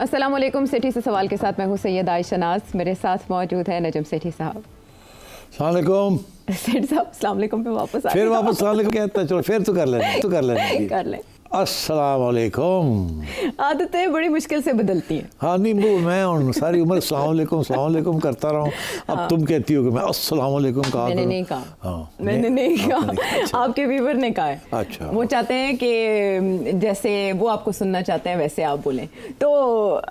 अस्सलाम वालेकुम। सेठी से सवाल के साथ मैं हूँ सैयद आयशा नाज। मेरे साथ मौजूद है नजम सेठी साहब। अस्सलाम वालेकुम। सेठी साहब अस्सलाम वालेकुम पे वापस आ फिर वापस अस्सलाम वालेकुम कहता है, चलो फिर तो कर लें कर लें। अस्सलाम वालेकुम। आदतें बड़ी मुश्किल से बदलती हैं। हाँ नहीं वो मैं सारी उम्र अस्सलाम वालेकुम करता रहा हूँ। अब तुम कहती हो कि मैं अस्सलाम वालेकुम कहा। मैंने नहीं कहा। हाँ, मैंने नहीं कहा। अच्छा। आपके व्यूवर ने कहा है। अच्छा। वो चाहते हैं कि जैसे वो आपको सुनना चाहते हैं वैसे आप बोलें। तो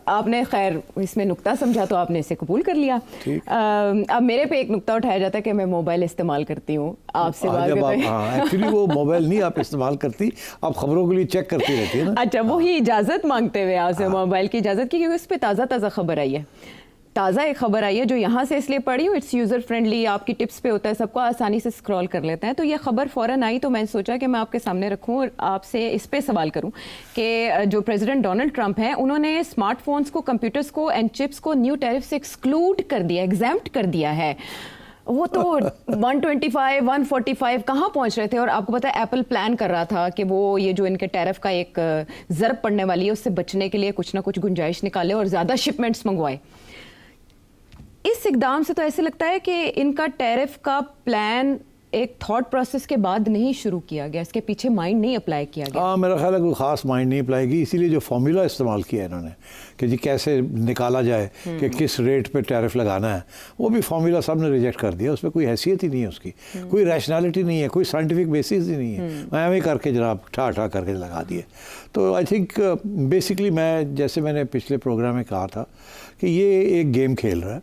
आपने खैर इसमें नुक्ता समझा तो आपने इसे कबूल कर लिया। अब मेरे पे एक नुक्ता उठाया जाता है कि मैं मोबाइल इस्तेमाल करती हूँ आपसे बात करते। एक्चुअली वो मोबाइल नहीं आप इस्तेमाल करती, आप खबरों के लिए चेक करती रहती है ना। अच्छा, वही इजाज़त मांगते हुए आपसे मोबाइल की इजाज़त की, क्योंकि उस पर ताज़ा खबर आई है। ताज़ा एक खबर आई है जो यहाँ से इसलिए पढ़ी हूँ, इट्स यूज़र फ्रेंडली, आपकी टिप्स पे होता है, सबको आसानी से स्क्रॉल कर लेते हैं। तो ये खबर फ़ौरन आई तो मैंने सोचा कि मैं आपके सामने रखूँ और आपसे इस पे सवाल करूँ कि जो प्रेसिडेंट डोनाल्ड ट्रंप हैं उन्होंने स्मार्टफोन्स को, कंप्यूटर्स को एंड चिप्स को न्यू टैरिफ से एक्सक्लूड कर दिया, एग्जैम्प्ट कर दिया है। वो तो 125, 145 कहाँ पहुँच रहे थे। और आपको पता है एप्पल प्लान कर रहा था कि वो ये जो इनके टैरिफ का एक ज़रब पड़ने वाली है उससे बचने के लिए कुछ ना कुछ गुंजाइश निकाले और ज़्यादा शिपमेंट्स मंगवाए। इस इकदाम से तो ऐसे लगता है कि इनका टैरिफ का प्लान एक थॉट प्रोसेस के बाद नहीं शुरू किया गया, इसके पीछे माइंड नहीं अप्लाई किया गया। हाँ, मेरा ख्याल है कोई ख़ास माइंड नहीं अप्लाई की, इसीलिए जो फॉर्मूला इस्तेमाल किया है इन्होंने कि जी कैसे निकाला जाए कि किस रेट पे टैरिफ लगाना है, वो भी फॉर्मूला सब ने रिजेक्ट कर दिया। उसमें कोई हैसियत ही नहीं है, उसकी कोई रैशनैलिटी नहीं है, कोई साइंटिफिक बेसिस ही नहीं है। मैं हमें करके जनाब ठा करके लगा दिए। तो आई थिंक बेसिकली जैसे मैंने पिछले प्रोग्राम में कहा था कि ये एक गेम खेल रहा है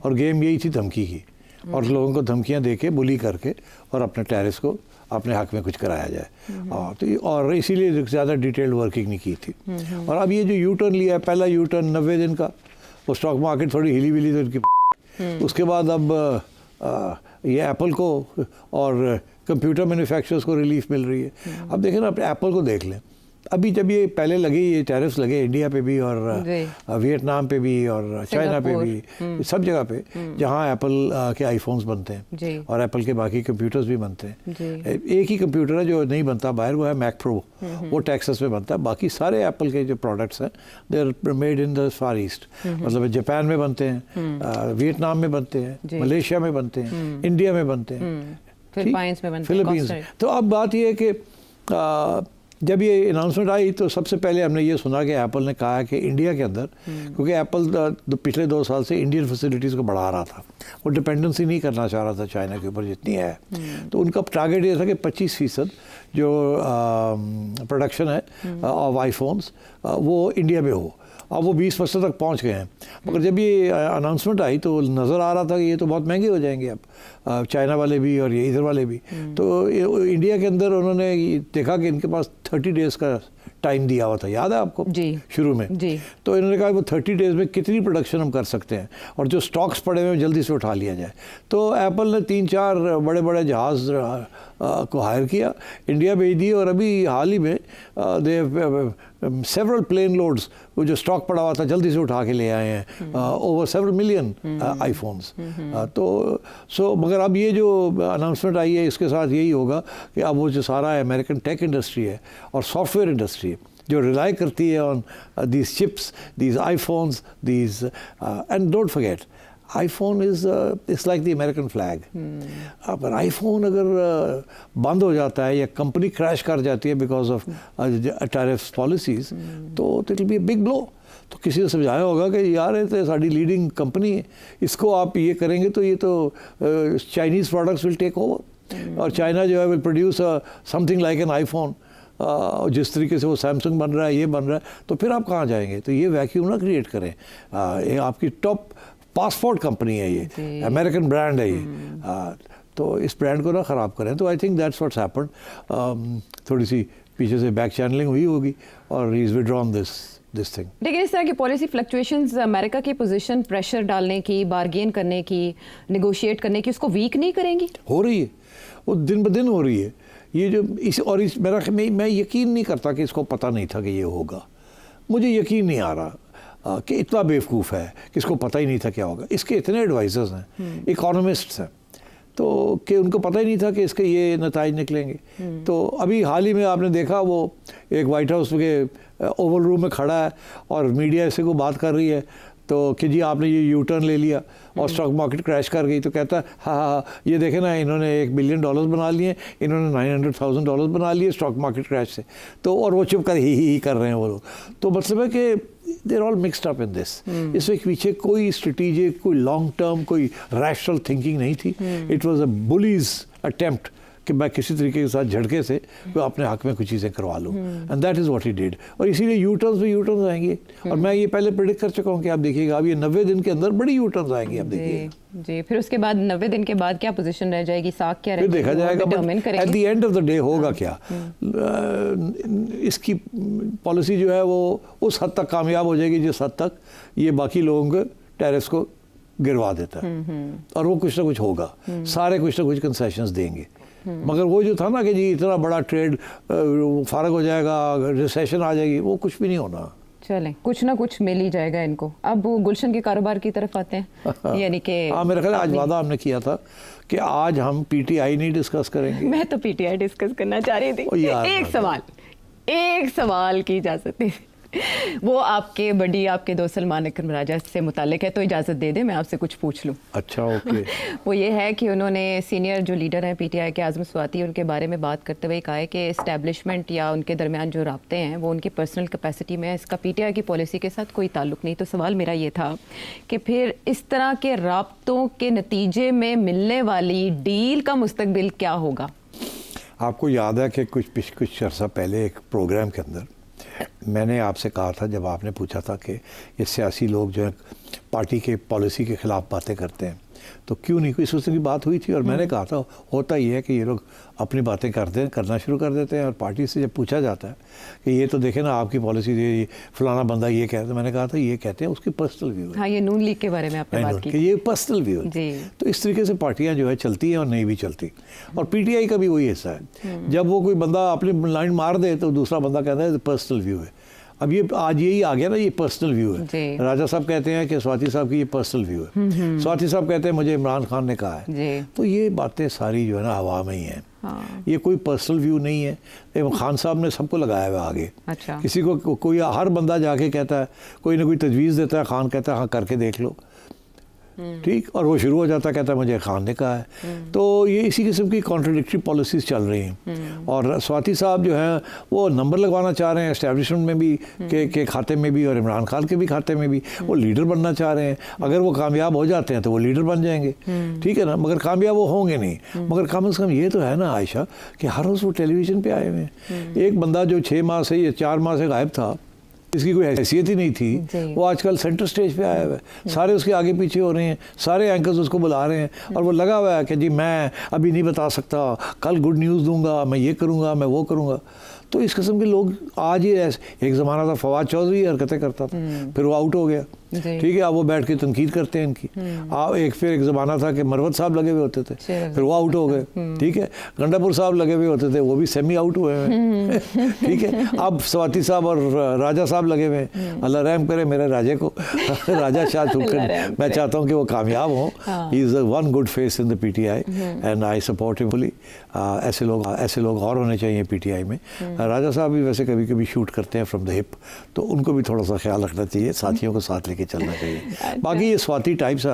और गेम यही थी धमकी की, और लोगों को धमकियां देके बुली करके और अपने टैरिफ को अपने हक में कुछ कराया जाए। और इसीलिए ज़्यादा डिटेल्ड वर्किंग नहीं की थी। और अब ये जो यू टर्न लिया है, पहला यू टर्न 90 दिन का, वो स्टॉक मार्केट थोड़ी हिली विली तो इनकी, उसके बाद अब ये एप्पल को और कंप्यूटर मैन्युफैक्चरर्स को रिलीफ मिल रही है। अब देखें ना, अपने एप्पल को देख लें। अभी जब ये पहले लगे, ये टैरिफ्स लगे इंडिया पे भी और वियतनाम पे भी और चाइना पे भी, सब जगह पे जहाँ एप्पल के आईफोन्स बनते हैं और एप्पल के बाकी कंप्यूटर्स भी बनते हैं। एक ही कंप्यूटर है जो नहीं बनता बाहर, वो है मैक प्रो, वो टेक्सास में बनता है। बाकी सारे एप्पल के जो प्रोडक्ट्स हैं they are made in the Far East, मतलब जापान में बनते हैं, वियतनाम में बनते हैं, मलेशिया में बनते हैं, इंडिया में बनते हैं, फिलीपींस। तो अब बात ये है कि जब ये अनाउंसमेंट आई तो सबसे पहले हमने ये सुना कि एप्पल ने कहा कि इंडिया के अंदर, क्योंकि एप्पल पिछले 2 साल से इंडियन फैसिलिटीज़ को बढ़ा रहा था, वो डिपेंडेंसी नहीं करना चाह रहा था चाइना के ऊपर जितनी है। तो उनका टारगेट ये था कि 25% जो प्रोडक्शन है ऑफ आईफोन्स वो इंडिया में हो। अब वो 20% तक पहुंच गए हैं। मगर जब ये अनाउंसमेंट आई तो नज़र आ रहा था कि ये तो बहुत महंगे हो जाएंगे अब, चाइना वाले भी और ये इधर वाले भी। तो इंडिया के अंदर उन्होंने देखा कि इनके पास 30 डेज़ का टाइम दिया हुआ था, याद है आपको शुरू में जी। तो इन्होंने कहा वो 30 डेज़ में कितनी प्रोडक्शन हम कर सकते हैं और जो स्टॉक्स पड़े हुए जल्दी से उठा लिया जाए। तो एप्पल ने 3-4 बड़े जहाज़ को हायर किया, इंडिया भेज दिए, और अभी हाल ही में दे सेवरल प्लेन लोड्स, वो जो स्टॉक पड़ा हुआ था जल्दी से उठा के ले आए हैं, ओवर सेवरल मिलियन आईफोन्स। तो मगर अब ये जो अनाउंसमेंट आई है इसके साथ यही होगा कि अब वो जो सारा अमेरिकन टेक इंडस्ट्री है और सॉफ्टवेयर इंडस्ट्री जो रिलाई करती है on these chips, these iPhones, these and don't forget iPhone is like the American flag. पर आईफोन अगर बंद हो जाता है या कंपनी क्रैश कर जाती है बिकॉज ऑफ टैरिफ पॉलिसीज़, तो it will be a big blow. तो किसी ने समझाया होगा कि यार ये तो साड़ी लीडिंग कंपनी है, इसको आप ये करेंगे तो ये तो Chinese products will take over, और चाइना जो है will produce something like an iPhone. जिस तरीके से वो सैमसंग बन रहा है, ये बन रहा है, तो फिर आप कहाँ जाएंगे। तो ये वैक्यूम ना क्रिएट करें। ये आपकी टॉप पासपोर्ट कंपनी है, ये अमेरिकन ब्रांड है ये, तो इस ब्रांड को ना ख़राब करें। तो I think that's what's happened. थोड़ी सी पीछे से बैक चैनलिंग हुई होगी और he is withdrawn this thing. लेकिन इस तरह की पॉलिसी फ्लक्चुएशंस अमेरिका की पोजीशन प्रेशर डालने की, बार्गेन करने की, नेगोशिएट करने की, उसको वीक नहीं करेंगी? हो रही है, वो दिन ब दिन हो रही है। ये जो मैं यकीन नहीं करता कि इसको पता नहीं था कि ये होगा। मुझे यकीन नहीं आ रहा कि इतना बेवकूफ़ है कि इसको पता ही नहीं था क्या होगा। इसके इतने एडवाइज़र्स हैं, इकोनॉमिस्ट्स हैं, तो कि उनको पता ही नहीं था कि इसके ये नताइज निकलेंगे। तो अभी हाल ही में आपने देखा वो एक वाइट हाउस के ओवल रूम में खड़ा है और मीडिया ऐसे को बात कर रही है तो कि जी आपने ये यू टर्न ले लिया और स्टॉक मार्केट क्रैश कर गई, तो कहता है हाँ ये देखे ना, इन्होंने $1 बिलियन बना लिए, इन्होंने $900,000 बना लिए स्टॉक मार्केट क्रैश से। तो और वो चुप कर ही कर रहे हैं वो लोग। तो मतलब है कि there all mixed up in this. इसमें पीछे कोई स्ट्रेटेजिक, कोई लॉन्ग टर्म, कोई रैशनल थिंकिंग नहीं थी। It was a bully's attempt कि मैं किसी तरीके के साथ झटके से वो अपने हक में कुछ चीज़ें करवा लूँ, and that is what he did. और इसीलिए यू टर्न्स आएंगे। और मैं ये पहले प्रेडिक्ट कर चुका हूँ कि आप देखिएगा अब ये 90 दिन के अंदर बड़ी यू टर्न्स आएंगी। आप देखिए जी, फिर उसके बाद 90 दिन के बाद क्या पोजीशन रह जाएगी, साख क्या फिर देखा जाएगा। At the end of the day होगा क्या, इसकी पॉलिसी जो है वो उस हद तक कामयाब हो जाएगी जिस हद तक ये बाकी लोगों के टैरिफ्स को गिरवा देता है। और वो कुछ ना कुछ होगा, सारे कुछ ना कुछ कंसेशंस देंगे। मगर वो जो था ना कि जी इतना बड़ा ट्रेड फारग हो जाएगा, रिसेशन आ जाएगी, वो कुछ भी नहीं होना। चलें, कुछ ना कुछ मिल ही जाएगा इनको। अब वो गुलशन के कारोबार की तरफ आते हैं। यानी कि हाँ, मेरा ख्याल आज वादा हमने किया था कि आज हम पीटीआई नहीं डिस्कस करेंगे। मैं तो पीटीआई डिस्कस करना चाह रही थी। एक सवाल की इजाजत दे। वो आपके बड़ी आपके दोस्त सलमान अकरम राजा से मुतालिक है, तो इजाज़त दे दे मैं आपसे कुछ पूछ लूँ। अच्छा, ओके। वो ये है कि उन्होंने सीनियर जो लीडर हैं पीटीआई के आज़म स्वाति, उनके बारे में बात करते हुए कहा है कि इस्टेब्लिशमेंट या उनके दरमियान जो राब्ते हैं वो उनकी पर्सनल कैपेसिटी में, इसका पीटीआई की पॉलिसी के साथ कोई ताल्लुक नहीं। तो सवाल मेरा ये था कि फिर इस तरह के राब्तों के नतीजे में मिलने वाली डील का मुस्तकबिल क्या होगा? आपको याद है कि कुछ अर्सा पहले एक प्रोग्राम के अंदर मैंने आपसे कहा था, जब आपने पूछा था कि ये सियासी लोग जो है पार्टी के पॉलिसी के ख़िलाफ़ बातें करते हैं तो क्यों नहीं, कोई इस की बात हुई थी। और मैंने कहा था होता ही है कि ये लोग अपनी बातें करना शुरू कर देते हैं और पार्टी से जब पूछा जाता है कि ये तो देखे ना आपकी पॉलिसी ये फलाना बंदा ये कहता है, मैंने कहा था ये कहते हैं उसकी पर्सनल व्यू है। हाँ, ये नून लीग के बारे में आपने बात की, ये पर्सनल व्यू है। तो इस तरीके से पार्टियां जो है चलती हैं और नहीं भी चलती। और पीटीआई का भी वही हिस्सा है, जब वो कोई बंदा अपनी लाइन मार दे तो दूसरा बंदा कहता है पर्सनल व्यू है। अब ये आज यही आ गया ना, ये पर्सनल व्यू है। राजा साहब कहते हैं कि स्वाति साहब की ये पर्सनल व्यू है, स्वाति साहब कहते हैं मुझे इमरान खान ने कहा है। तो ये बातें सारी जो है ना हवा में ही हैं। हाँ। ये कोई पर्सनल व्यू नहीं है। खान साहब ने सबको लगाया हुआ आगे। अच्छा। किसी को कोई हर बंदा जाके कहता है, कोई ना कोई तजवीज़ देता है, खान कहता है हाँ करके देख लो, ठीक, और वो शुरू हो जाता कहता है मुझे खान ने कहा है। तो ये इसी किस्म की कॉन्ट्रडिक्टरी पॉलिसीज़ चल रही हैं। और स्वाति साहब जो हैं वो नंबर लगवाना चाह रहे हैं एस्टेब्लिशमेंट में भी के खाते में भी और इमरान खान के भी खाते में भी। वो लीडर बनना चाह रहे हैं। अगर वो कामयाब हो जाते हैं तो वो लीडर बन जाएंगे, ठीक है ना, मगर कामयाब वो होंगे नहीं। मगर कम से कम ये तो है ना आयशा कि हर रोज़ वो टेलीविज़न पे आए हुए हैं। एक बंदा जो 6 माह से या 4 माह से गायब था, इसकी कोई हैसियत ही नहीं थी, वो आजकल सेंटर स्टेज पे आया हुआ है। सारे उसके आगे पीछे हो रहे हैं, सारे एंकर्स उसको बुला रहे हैं और वो लगा हुआ है कि जी मैं अभी नहीं बता सकता, कल गुड न्यूज़ दूंगा, मैं ये करूंगा, मैं वो करूंगा। तो इस किस्म के लोग आज ही एक ज़माना था फवाद चौधरी हरकतें करता था, फिर वो आउट हो गया, ठीक है, अब वो बैठ के तनकीद करते हैं इनकी। फिर एक ज़माना था कि मरवत साहब लगे हुए होते थे, फिर वो आउट हो गए, ठीक है, गंडापुर साहब लगे हुए होते थे, वो भी सेमी आउट हुए हैं, ठीक है। अब स्वाति साहब और राजा साहब लगे हुए हैं। अल्लाह रहम करे मेरे राजे को, राजा शाह ठुक्कर, मैं चाहता हूँ कि वो कामयाब हों। He is one good face in the PTI and I support him fully. ऐसे लोग और होने चाहिए पीटीआई में। राजा साहब भी वैसे कभी कभी शूट करते हैं फ्रॉम द हिप, तो उनको भी थोड़ा सा ख्याल रखना चाहिए, साथियों को साथ लेके चलना चाहिए। बाकी ये स्वाति टाइप्स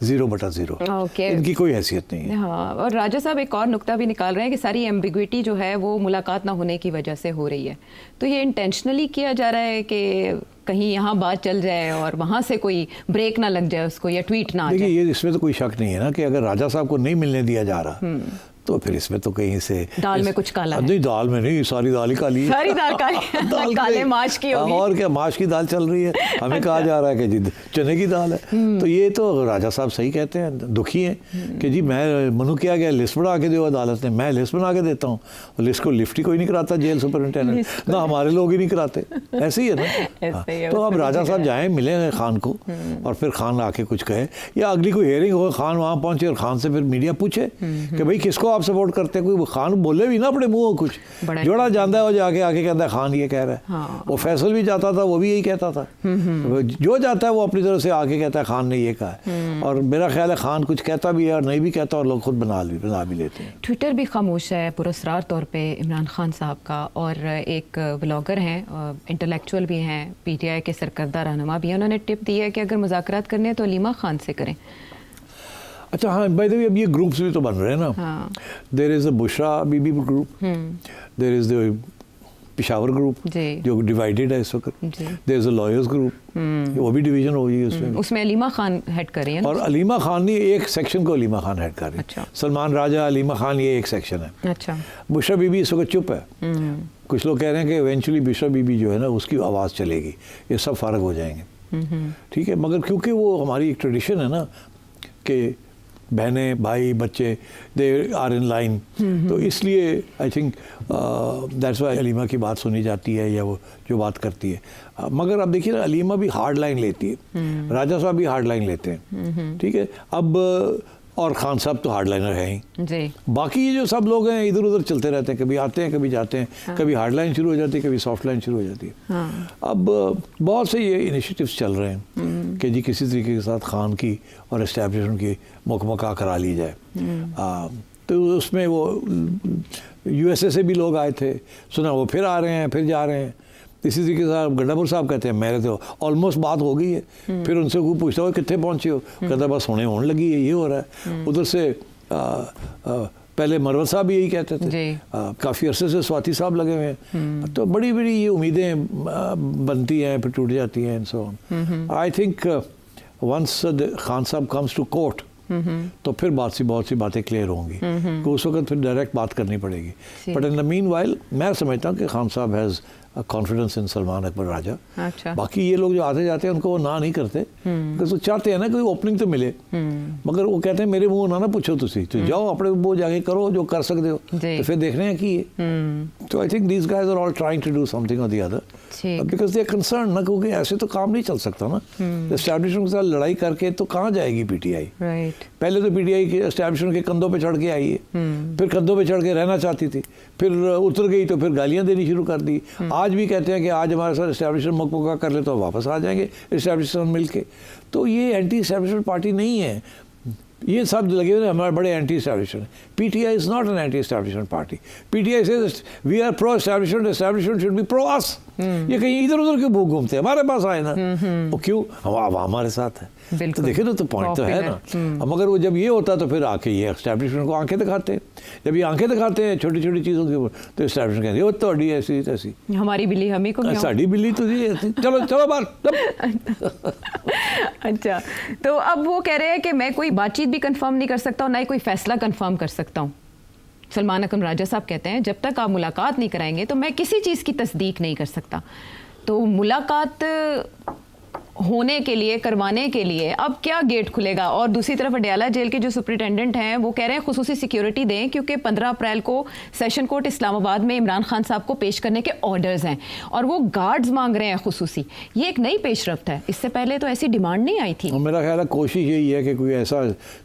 0/0, इनकी कोई हैसियत नहीं है। हाँ, और राजा साहब एक और नुक्ता भी निकाल रहे हैं कि सारी एम्बिग्विटी जो है वो मुलाकात ना होने की वजह से हो रही है। तो ये इंटेंशनली किया जा रहा है कि कहीं यहाँ बात चल जाए और वहाँ से कोई ब्रेक ना लग जाए उसको, या ट्वीट ना आ जाए। देखिए, ये इसमें तो कोई शक नहीं है ना कि अगर राजा साहब को नहीं मिलने दिया जा रहा तो फिर इसमें तो कहीं से दाल में कुछ काला है। नहीं, दाल में नहीं, सारी दाल ही काली है। सारी दाल काली काले माश की होगी। और क्या, माश की दाल चल रही है। हमें कहा जा रहा है कि जी चने की दाल है। तो ये तो राजा साहब सही कहते हैं, दुखी हैं कि जी मैं मनु किया गया लिस्ट बना के दो अदालत ने, मैं लिस्ट बना के देता हूँ, लिस्ट को लिफ्ट ही कोई नहीं कराता, जेल सुपरिटेंडेंट ना हमारे लोग ही नहीं कराते। ऐसे ही है ना। तो अब राजा साहब जाएँ, मिले खान को और फिर खान आके कुछ कहे, या अगली कोई हेयरिंग हो, खान वहाँ पहुँचे और खान से फिर मीडिया पूछे कि भाई किसको आप सपोर्ट करते हैं, कोई खान बोले भी ना अपने मुंह कुछ, जोड़ा जानता है वो जाके आके कहता है खान ये कह रहा है। हाँ। वो फैसल भी जाता था, वो भी यही कहता था, जो जाता है वो अपनी तरफ से आके कहता है खान ने ये कहा है। और मेरा ख्याल है खान कुछ कहता भी है और नहीं भी कहता, और लोग खुद बना भी लेते हैं। ट्विटर भी खामोश है पुरस्कार तौर पे इमरान खान साहब का, और एक ब्लॉगर हैं, इंटेलेक्चुअल भी हैं, पीटीआई के सरकर्दा रहनुमा भी हैं, उन्होंने टिप दी है कि अगर मुज़ाकरात करने हैं तो अलीमा खान से करें। अच्छा हाँ, बाय द वे अब ये ग्रुप्स भी तो बन रहे हैं ना। हाँ। There is the Bushra Bibi group, there is the Peshawar group जो डिवाइडेड है इस वक्त, there is a lawyers group, वो भी डिवीजन हो गई है उसमें। उसमें अलीमा खान हेड कर रही है ना? और अलीमा खान ने एक सेक्शन को अलीमा खान हेड कर रही है। अच्छा। सलमान राजा, अलीमा खान, ये एक सेक्शन है। अच्छा। बुशरा बीबी इस वक्त चुप है। कुछ लोग कह रहे हैं कि इवेंचुअली बुशरा बीबी जो है ना उसकी आवाज़ चलेगी, ये सब फ़र्क हो जाएंगे। ठीक है, मगर क्योंकि वो हमारी एक ट्रेडिशन है ना कि बहनें भाई बच्चे दे आर इन लाइन, तो इसलिए I think that's why Aleema की बात सुनी जाती है या वो जो बात करती है। मगर अब देखिए ना, अलीमा भी हार्ड लाइन लेती है, राजा साहब भी हार्ड लाइन लेते हैं। ठीक है, अब और खान साहब तो हार्ड लाइनर हैं ही जी। बाकी ये जो सब लोग हैं इधर उधर चलते रहते हैं, कभी आते हैं कभी जाते हैं। हाँ। कभी हार्ड लाइन शुरू हो जाती है, कभी सॉफ्ट लाइन शुरू हो जाती है। हाँ। अब बहुत से ये इनिशिएटिव्स चल रहे हैं कि जी किसी तरीके के साथ खान की और एस्टैब्लिशमेंट की मुकमका करा ली जाए। तो उसमें वो यूएसए से भी लोग आए थे, सुना वो फिर आ रहे हैं, फिर जा रहे हैं। इसी तरीके से गंडापुर साहब कहते हैं मेरे तो ऑलमोस्ट बात हो गई है। फिर उनसे कोई पूछता हो कितने पहुंचे हो, कहता बस होने लगी है, ये हो रहा है। उधर से पहले मरवत साहब भी यही कहते थे, काफ़ी अरसे से स्वाति साहब लगे हुए हैं। तो बड़ी बड़ी ये उम्मीदें बनती हैं फिर टूट जाती हैं। सो आई थिंक वंस खान साहब कम्स टू कोर्ट तो फिर बहुत सी बातें क्लियर होंगी, तो उस वक्त फिर डायरेक्ट बात करनी पड़ेगी। But in the meanwhile मैं समझता हूँ कि Khan sahab has confidence in Salman Akbar Raja. अच्छा। बाकी ये लोग जो आते जाते हैं उनको वो ना नहीं करते, तो चाहते हैं ना कोई ओपनिंग तो मिले, मगर वो कहते हैं मेरे मुंह ना पूछो तुसी, तो जाओ अपने वो जाके करो जो कर सकते हो, तो फिर देखने हैं कि तो I think these guys are all trying to do something और the other, because they are concern ना, क्योंकि ऐसे तो काम नहीं चल सकता ना। एस्टैब्लिशमेंट के साथ लड़ाई करके तो कहाँ जाएगी पीटीआई। पहले तो पीटीआई के एस्टैब्लिशमेंट के कंधों पे चढ़ के आई है, फिर कंधों पे चढ़ के रहना चाहती थी, फिर उतर गई तो फिर गालियाँ देनी शुरू कर दी। आज भी कहते हैं कि आज हमारे साथ एस्टैब्लिशमेंट मुकमका कर ले तो वापस आ जाएंगे एस्टैब्लिशमेंट मिल के। तो ये एंटी एस्टैब्लिशमेंट पार्टी नहीं है, ये सब लगे हुए हमारे बड़े anti establishment. PTI is not an anti establishment party. PTI says we are pro establishment, establishment should be pro us. ये कहीं इधर उधर क्यों घूमते हैं, हमारे पास आए ना, वो क्यों हमारे साथ है। तो देखे ना, तो पॉइंट तो है ना। मगर वो जब ये होता तो फिर आके ये एस्टैब्लिशमेंट को आंखें दिखाते हैं। जब ये आंखें दिखाते हैं छोटी छोटी चीज़ों के ऊपर, तो एस्टैब्लिशमेंट कहते हैं वो तो ऐसी तैसी, हमारी बिल्ली हमें को, साड़ी बिल्ली तो चलो चलो बाहर। अच्छा, तो अब वो कह रहे हैं कि मैं कोई बातचीत भी कंफर्म नहीं कर सकता और ना ही कोई फैसला कंफर्म कर सकता हूँ। सलमान अकबर राजा साहब कहते हैं जब तक आप मुलाकात नहीं कराएंगे तो मैं किसी चीज़ की तस्दीक नहीं कर सकता। तो मुलाकात होने के लिए, करवाने के लिए अब क्या गेट खुलेगा? और दूसरी तरफ अडयाला जेल के जो सुपरिटेंडेंट हैं वो कह रहे हैं खुसूसी सिक्योरिटी दें, क्योंकि 15 अप्रैल को सेशन कोर्ट इस्लामाबाद में इमरान खान साहब को पेश करने के ऑर्डर्स हैं और वो गार्ड्स मांग रहे हैं खुसूसी। ये एक नई पेशरफ्त है, इससे पहले तो ऐसी डिमांड नहीं आई थी। मेरा ख्याल है कोशिश यही है कि कोई ऐसा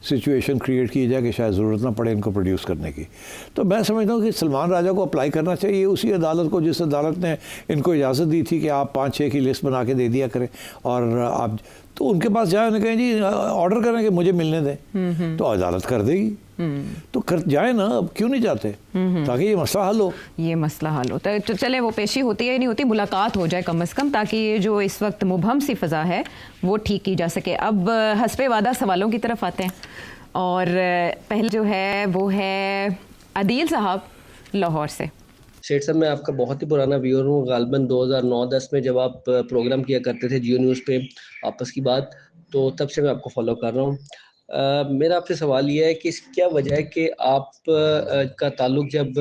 सिचुएशन क्रिएट की जाए कि शायद ज़रूरत ना पड़े इनको प्रोड्यूस करने की। तो मैं समझता हूँ कि सलमान राजा को अप्लाई करना चाहिए उसी अदालत को जिस अदालत ने इनको इजाज़त दी थी कि आप 5-6 की लिस्ट बना के दे दिया करें, और आप तो उनके पास जाए, उन्हें कहें जी ऑर्डर करें कि मुझे मिलने दें, तो अदालत कर देगी। तो कर जाए ना, अब क्यों नहीं जाते, ताकि ये मसला हल हो। ये मसला हल होता है, तो चले वो पेशी होती है या नहीं होती, मुलाकात हो जाए कम से कम, ताकि ये जो इस वक्त मुबहम सी फ़ज़ा है वो ठीक की जा सके। अब हस्बे वादा सवालों की तरफ आते हैं, और पहले जो है वो है अदील साहब लाहौर से। शेख साहब, मैं आपका बहुत ही पुराना व्यूअर हूँ। गालिबन 2009-10 में जब आप प्रोग्राम किया करते थे जियो न्यूज़ पे आपस की बात, तो तब से मैं आपको फॉलो कर रहा हूँ। मेरा आपसे सवाल ये है कि क्या वजह है कि आप का ताल्लुक़ जब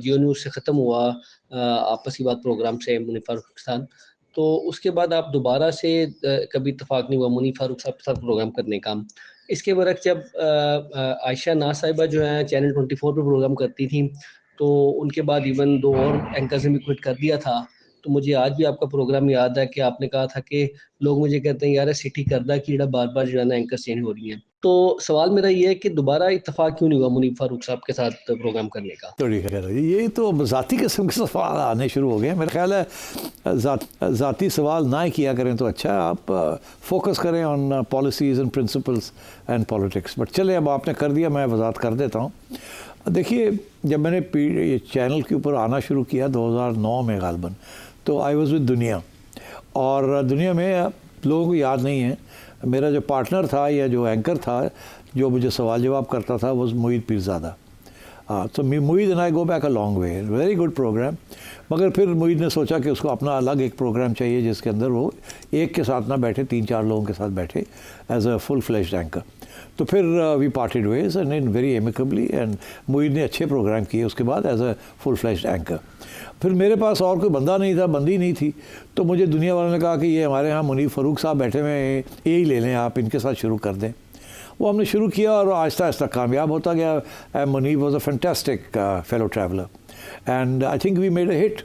जियो न्यूज़ से ख़त्म हुआ आपस की बात प्रोग्राम से मुनीर फारूक के साथ, तो उसके बाद आप दोबारा से कभी इत्तेफाक नहीं हुआ मुनीर फारूक साहब के साथ प्रोग्राम करने का। इसके बरक्स जब आयशा नाज साहिबा जो है चैनल 24 पर प्रोग्राम करती थी, तो उनके बाद इवन 2 और एंकर्स ने भी क्विट कर दिया था। तो मुझे आज भी आपका प्रोग्राम याद है कि आपने कहा था कि लोग मुझे कहते हैं यार सिटी करदा कि बार बार जो है ना एंकर चेंज हो रही हैं। तो सवाल मेरा ये है कि दोबारा इत्तेफाक क्यों नहीं हुआ मुनीब फारूक साहब के साथ प्रोग्राम करने का? थोड़ी खैर ये तो ज़ाती किस्म के सवाल आने शुरू हो गए हैं। मेरा ख्याल है ज़ाती सवाल ना ही किया करें तो अच्छा है। आप फोकस करें on policies and principles and politics. But चले, अब आपने कर दिया, मैं वजाहत कर देता हूँ। देखिए, जब मैंने ये चैनल के ऊपर आना शुरू किया 2009 में गालबन, तो आई वॉज विद दुनिया, और दुनिया में लोगों को याद नहीं है, मेरा जो पार्टनर था या जो एंकर था जो मुझे सवाल जवाब करता था वो मोईद पीरज़ादा। तो Moeed and I go back a long way, very good program. मगर फिर मोईद ने सोचा कि उसको अपना अलग एक प्रोग्राम चाहिए जिसके अंदर वो एक के साथ ना बैठे, 3-4 लोगों के साथ बैठे as a full fleshed anchor. तो फिर we parted ways and in very amicably, and Moeed ने अच्छे प्रोग्राम किए उसके बाद as a full fleshed anchor. फिर मेरे पास और कोई बंदा नहीं था, बंदी नहीं थी, तो मुझे दुनिया वालों ने कहा कि ये हमारे यहाँ मुनीब फ़ारूक साहब बैठे हुए हैं, यही ले लें, आप इनके साथ शुरू कर दें। वो हमने शुरू किया और आहिस्ता आहिस्ता कामयाब होता गया। Muneeb was a fantastic fellow traveller and I think we made a hit.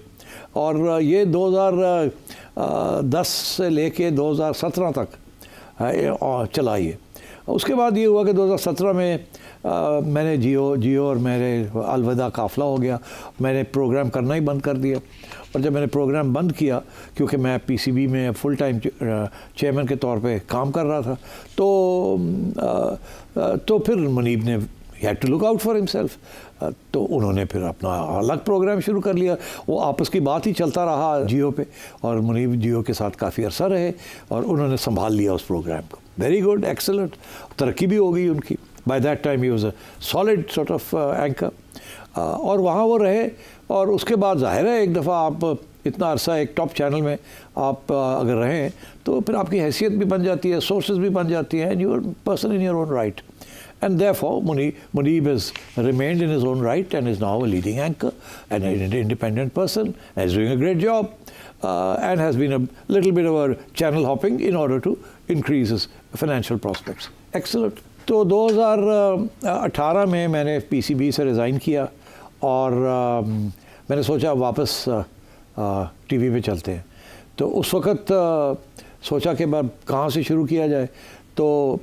और ये 2010 से लेके 2017 तक चला ये। उसके बाद ये हुआ कि 2017 में मैंने जियो और मेरे अलविदा काफ़िला हो गया, मैंने प्रोग्राम करना ही बंद कर दिया। और जब मैंने प्रोग्राम बंद किया, क्योंकि मैं पीसीबी में फुल टाइम चेयरमैन के तौर पे काम कर रहा था, तो फिर मुनीब ने had to look out for himself. तो उन्होंने फिर अपना अलग प्रोग्राम शुरू कर लिया। वो आपस की बात ही चलता रहा जियो पे, और मुनीब जियो के साथ काफ़ी अरसा रहे और उन्होंने संभाल लिया उस प्रोग्राम को। वेरी गुड, एक्सेलेंट, तरक्की भी हो गई उनकी। By that time he was a solid sort of anchor, और वहाँ वो रहे। और उसके बाद जाहिर है एक दफ़ा आप इतना अरसा एक टॉप चैनल में आप अगर रहें तो फिर आपकी हैसियत भी बन जाती है, सोर्सेज भी बन जाती हैं, and you are person in your own right. And therefore, Muneeb has remained in his own right and is now a leading anchor and an independent person and is doing a great job, and has been a little bit of a channel hopping in order to increase his financial prospects. Excellent. तो 2018 में मैंने PCB से resign किया और मैंने सोचा वापस TV पे चलते हैं। तो उस वक़्त सोचा कि कहाँ से शुरू किया जाए, तो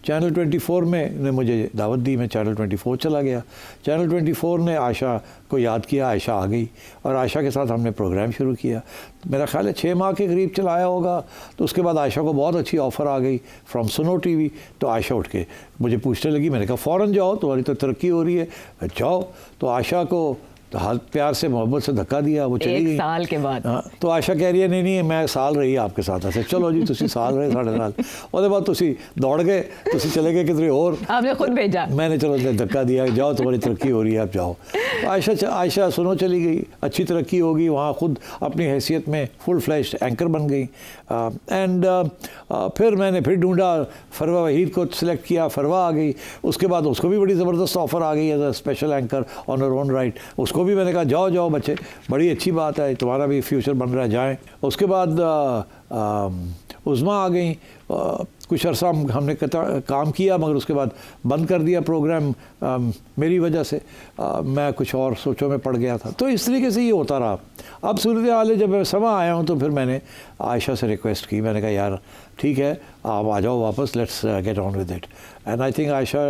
चैनल 24 में ने मुझे दावत दी, मैं चैनल 24 चला गया। चैनल 24 ने आयशा को याद किया, आयशा आ गई और आयशा के साथ हमने प्रोग्राम शुरू किया। मेरा ख्याल है 6 माह के करीब चलाया होगा। तो उसके बाद आयशा को बहुत अच्छी ऑफ़र आ गई फ्रॉम सुनो टीवी। तो आयशा उठ के मुझे पूछने लगी, मैंने कहा फ़ौरन जाओ, तुम्हारी तो तरक्की हो रही है, जाओ। तो आयशा को तो हाथ प्यार से मोहब्बत से धक्का दिया, वो चली गई। 1 साल के बाद। हाँ, तो आयशा कह रही है नहीं मैं साल रही आपके साथ। ऐसे चलो जी, तुसी साल रहे, 3.5 साल। उसके बाद तुसी दौड़ गए, तुसी चले गए किधरे और, आपने खुद भेजा। मैंने चलो धक्का दिया, जाओ तुम्हारी तरक्की हो रही है, आप जाओ। तो आयशा सुनो चली गई, अच्छी तरक्की होगी, वहाँ खुद अपनी हैसियत में फुल फ्लैश एंकर बन गई। एंड फिर मैंने फिर ढूंढा, फरवा वहीद को सिलेक्ट किया, फरवा आ गई। उसके बाद उसको भी बड़ी ज़बरदस्त ऑफ़र आ गई as a special anchor on her own right. उसको भी मैंने कहा जाओ बच्चे, बड़ी अच्छी बात है, तुम्हारा भी फ्यूचर बन रहा है, जाएँ। उसके बाद उज़्मा आ गई। कुछ अर्सा हमने काम किया, मगर उसके बाद बंद कर दिया प्रोग्राम मेरी वजह से। मैं कुछ और सोचों में पड़ गया था। तो इस तरीके से ये होता रहा। अब सूरत हाल है, जब मैं समय आया हूँ तो फिर मैंने आयशा से रिक्वेस्ट की, मैंने कहा यार ठीक है, आप आ जाओ वापस, let's get on with it. And I think Ayesha